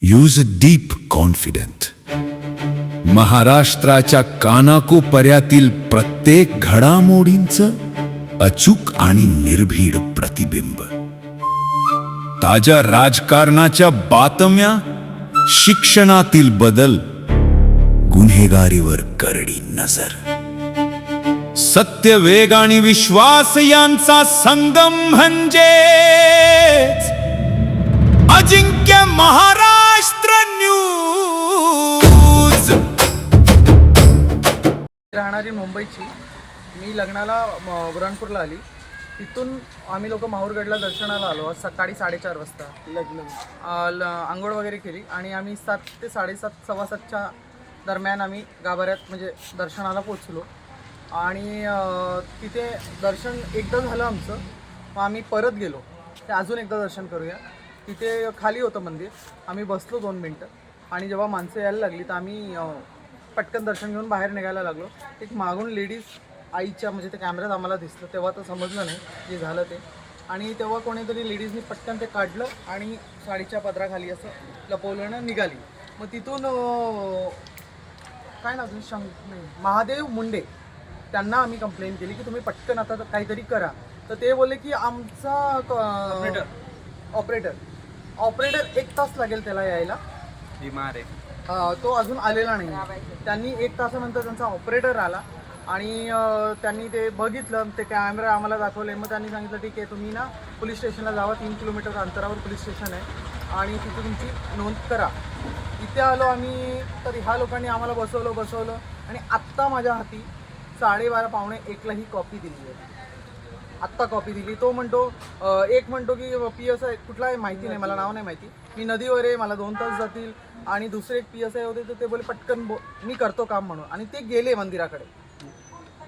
Use deep confident. महाराष्ट्राच्या कानाकोपऱ्यातील प्रत्येक घडामोडींचं अचूक आणि निर्भीड प्रतिबिंब. ताज्या राजकारणाच्या बातम्या, शिक्षणातील बदल, गुन्हेगारीवर करडी नजर. सत्य, वेग आणि विश्वास यांचा संगम म्हणजे अजिंक्य महाराष्ट्र न्यूज. राहणारी मुंबईची. मी लग्नाला बुराणपूरला आली. तिथून आम्ही लोक माहूरगडला दर्शनाला आलो. आज सकाळी 4:30 वाजता आंघोळ वगैरे केली आणि आम्ही 7 ते 7:30 7:15च्या दरम्यान आम्ही गाभाऱ्यात म्हणजे दर्शनाला पोचलो. आणि तिथे दर्शन एकदा झालं आमचं. मग आम्ही परत गेलो ते अजून एकदा दर्शन करूया. तिथे खाली होतं मंदिर. आम्ही बसलो 2 मिनटं आणि जेव्हा माणसं यायला लागली तर आम्ही पटकन दर्शन घेऊन बाहेर निघायला लागलो. एक मागून लेडीज आईच्या म्हणजे ते कॅमेऱ्यात आम्हाला दिसलं. तेव्हा तर समजलं नाही जे झालं ते. आणि तेव्हा कोणीतरी लेडीजनी पटकन ते काढलं आणि साडीच्या पदराखाली असं लपवल्यानं निघाली. मग तिथून काय ना नाही महादेव मुंडे त्यांना आम्ही कंप्लेंट केली की तुम्ही पटकन आता काहीतरी करा. तर ते बोलले की आमचा ऑपरेटर 1 तास लागेल त्याला यायला. बिमार आहे तो अजून आलेला नाही. त्यांनी 1 तासानंतर त्यांचा ऑपरेटर आला आणि त्यांनी ते बघितलं. ते कॅमेरा आम्हाला दाखवले. मग त्यांनी सांगितलं ठीक आहे तुम्ही ना पोलीस स्टेशनला जावा. 3 किलोमीटर अंतरावर पोलीस स्टेशन आहे आणि तिथे तुमची नोंद करा. इथे आलो आम्ही तर ह्या लोकांनी आम्हाला बसवलं आणि आत्ता माझ्या हाती 12:30 पावणे 1ला ही कॉपी दिली आहे. आत्ता कॉपी दिली. तो म्हणतो एक म्हणतो की PSI कुठला आहे माहिती नाही, मला नाव नाही माहिती, मी नदीवर आहे, मला 2 तास जातील. आणि दुसरे एक PSI होते तर ते बोले पटकन मी करतो काम म्हणून. आणि ते गेले मंदिराकडे.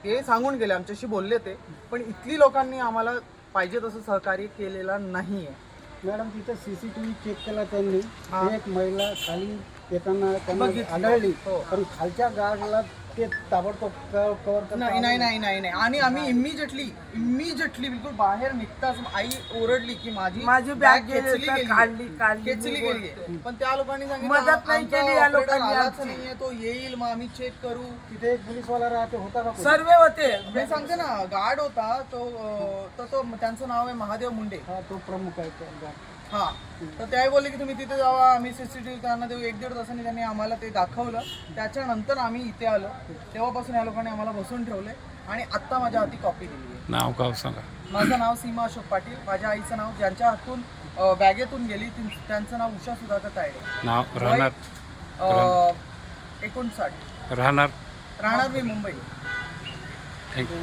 ते सांगून गेले, आमच्याशी बोलले ते. पण इथली लोकांनी आम्हाला पाहिजे तसं सहकार्य केलेलं नाही आहे. मॅडम तिथं CCTV चेक केला त्यांनी. एक महिला खाली येताना त्यांना आढळली. पण खालच्या गार्डला ते ताबडतोब कव्हर नाही. आणि आम्ही इमिजिएटली बिलकुल बाहेर निघताच आई ओरडली की माझी बॅग खेचली गेली. पण त्या लोकांनी सांगितलं मदत नाही केली या लोकांनी. नाहीये तो येईल मग आम्ही चेक करू. तिथे एक पोलीसवाला राहते होता का? सर्व होते. मी सांगते ना गार्ड होता तो त्यांचं नाव आहे महादेव मुंडे. हा तो प्रमुख आहे. हा तर त्याही बोलले की तुम्ही तिथे जावा, आम्ही CCTV त्यांना देऊ. 1-1.5 तासांनी त्यांनी आम्हाला ते दाखवलं. त्याच्यानंतर आम्ही इथे आलो. तेव्हापासून या लोकांनी आम्हाला बसून ठेवले आणि आत्ता माझ्या हाती कॉपी दिली आहे. नाव गाव सांगा. माझं नाव सीमा अशोक पाटील. माझ्या आईचं नाव ज्यांच्या हातून बॅगेतून गेली त्यांचं नाव उषा सुधाकर तायडे. नाव राहणार 59 राहणार राहणार मी मुंबई. थँक्यू.